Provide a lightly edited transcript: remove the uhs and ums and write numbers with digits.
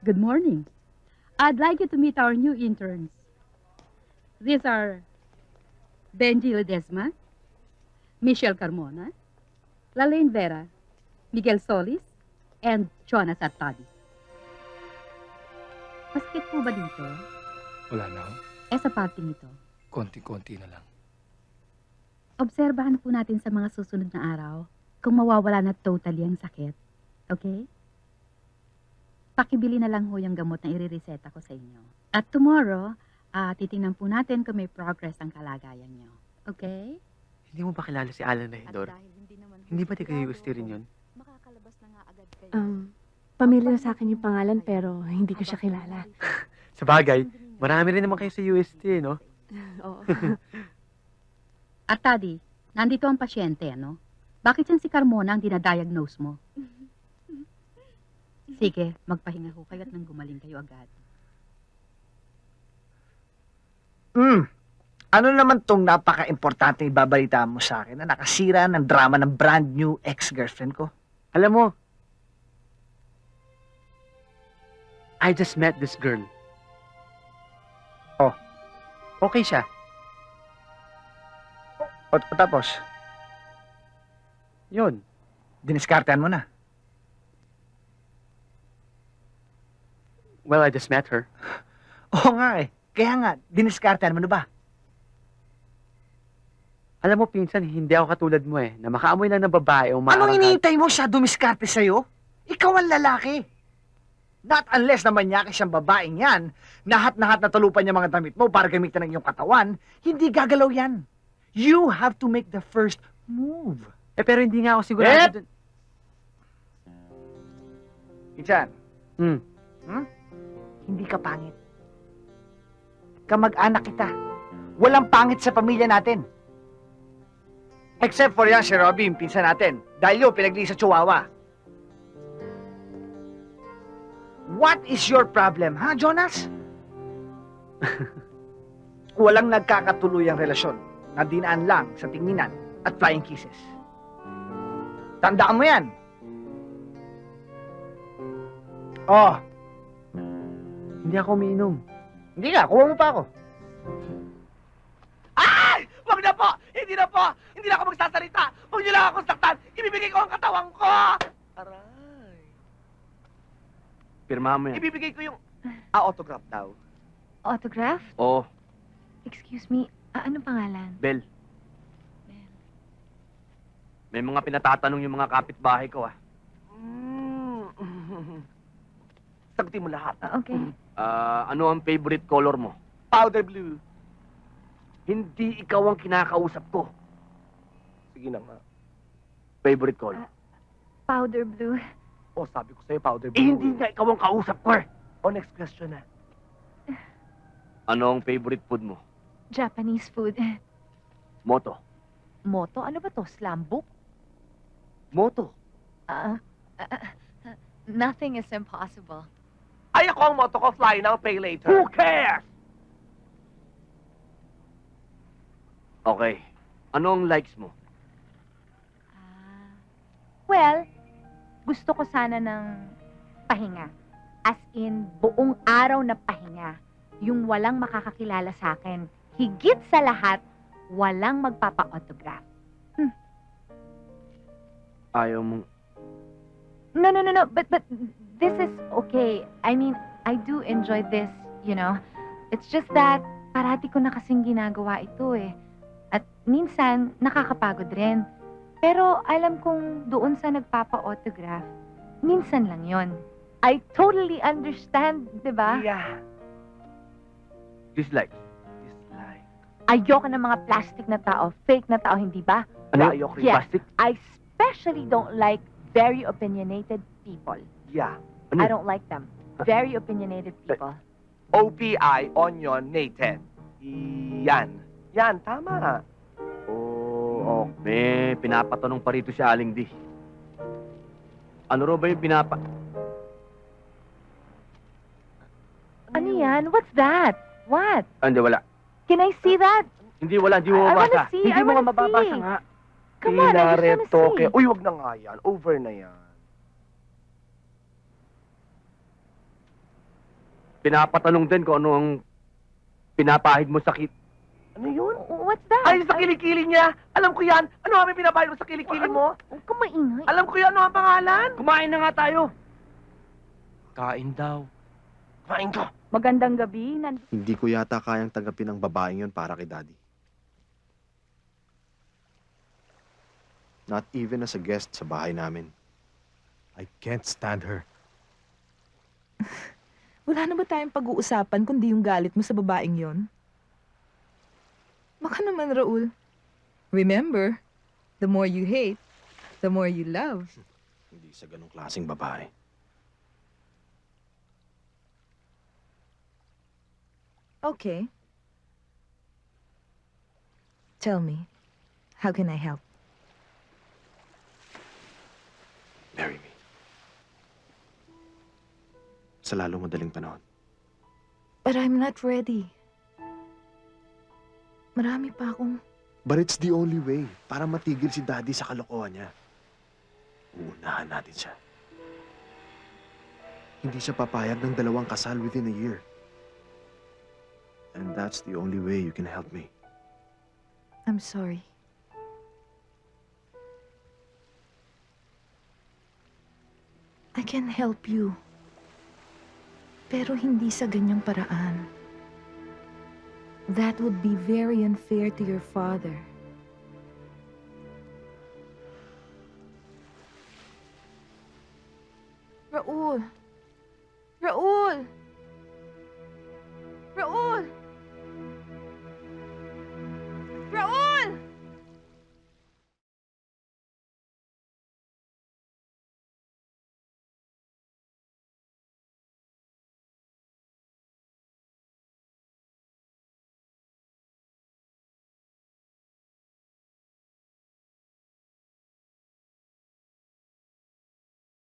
Good morning. I'd like you to meet our new interns. These are Benji Ledesma, Michelle Carmona, Lalaine Vera, Miguel Solis, and Jonas Artadi. Masakit po ba dito? Wala na, ho. Sa parting ito. Konti-konti na lang. Obserbahan po natin sa mga susunod na araw kung mawawala na totally ang sakit. Okay? Pakibili na lang ho yung gamot na irireseta ko sa inyo. At tomorrow, titingnan po natin kung may progress ang kalagayan nyo. Okay? Hindi mo ba kilala si Alan Nahidor? Hindi ba di kayo gusto rin yun? Makakalabas na nga agad kayo. Pamilya sa akin yung pangalan pero hindi ko siya kilala. Sa bagay, marami rin naman kayo sa UST, no? Oo. Artadi, nandito ang pasyente, ano? Bakit yan si Carmona ang dinadiagnose mo? Sige, magpahinga ho kayo at nang gumaling kayo agad. Ano naman tong napaka-importante ibabalita mo sa akin na nakasira ng drama ng brand new ex-girlfriend ko? Alam mo, I just met this girl. Oh. Okay siya. O tapos, Yun. diniskartehan mo na. Well, I just met her. Oo nga eh. Kaya nga, diniskartehan mo na ba? Alam mo, pinsan, hindi ako katulad mo eh, na makaamoy lang ng babae o Anong iniintay mo siya dumiskarte sa'yo? Ikaw ang lalaki. Not unless naman niya siyang babaeng yan, nahat-nahat na talupan niya mga damit mo para gamitin ng iyong katawan, hindi gagalaw yan. You have to make the first move. Eh, pero hindi nga ako sigurado dun. Pinsan, hindi ka pangit. Kamag-anak kita. Walang pangit sa pamilya natin. Except for yan si Robby, yung pinsan natin. Dahil yun, pinagli sa Chihuahua. What is your problem, ha, Jonas? Walang nagkakatuluyang relasyon na dinaan lang sa tinginan at flying kisses. Tandaan mo yan. Oh, Hindi ako umiinom. hindi nga, kuha mo pa ako. Ay! Wag na po! Hindi na po! Hindi na ako magsasalita! Huwag niyo lang akong saktan! Ibibigay ko ang katawan ko! Aray! Pirmahan mo yan. Ibibigay ko yung... autograph daw. Autograph? Oo, Excuse me, ano pangalan? Bel. May mga pinatatanong yung mga kapitbahay ko, ah. Sagutin mo lahat. Okay. Ano ang favorite color mo? Powder blue. Hindi ikaw ang kinakausap ko. Sige na nga. Favorite color? Powder blue. Oh, sabi ko sa'yo, powder Eh, blue. hindi nga ikaw ang kausap ko, eh. Oh, next question na. Ano ang favorite food mo? Japanese food. Moto. Moto? Ano ba to? Slam book? Moto. Nothing is impossible. Ay, ako ang motto ko, fly now, pay later. Who cares? Okay. Ano ang likes mo? Well, gusto ko sana ng pahinga. As in, buong araw na pahinga. Yung walang makakakilala sa akin. Higit sa lahat, walang magpapa-autograph. Ayaw mong... No. But this is okay. I mean, I do enjoy this, you know. It's just that parati ko na kasing ginagawa ito eh. At minsan, nakakapagod rin. Pero alam kong doon sa nagpapa-autograph, minsan lang yon. I totally understand, di ba? Yeah. Dislike. Dislike. Ayoko ng mga plastic na tao, fake na tao, hindi ba? Ano? Ayoko Yeah. Plastic? I especially don't like very opinionated people. Yeah. I don't like them. Very opinionated people. OPI, onion, Nathan. Yan. Yan, tama. Oo, may pinapatanong pa rito si Aling D. Ano raw ba yung Ano yan? What's that? What? Hindi, wala. Can I see that? Hindi, wala. Hindi mo I wanna mabasa. see. Hindi I mo nga wanna mababasa see. nga. Come on, I just wanna see. Uy, wag na nga yan. Over na yan. Pinapatanong din kung ano ang pinapahid mo sa Ano yun? What's that? Ay, sa kilikili niya. Alam ko yan. Ano ang pinapahid mo sa kilikili mo? Huwag ka maingay. Alam ko yan. Ano ang pangalan? Kumain na nga tayo. Kain daw. Kumain ka. Magandang gabi. Hindi ko yata kayang tanggapin ang babaeng yon para kay Daddy. Not even as a guest sa bahay namin. I can't stand her. Wala na ba tayong pag-uusapan kundi yung galit mo sa babaeng yon? Baka naman, Raul. Remember, the more you hate, the more you love. Hindi sa ganong klaseng babae. Okay. Tell me, how can I help? Marry me. Sa lalong madaling panahon. But I'm not ready. Marami pa akong... But it's the only way para matigil si Daddy sa kalokohan niya. Uunahan natin siya. Hindi siya papayag ng 2 kasal within a year. And that's the only way you can help me. I'm sorry. I can help you. Pero hindi sa ganyang paraan. That would be very unfair to your father. Raul! Raul!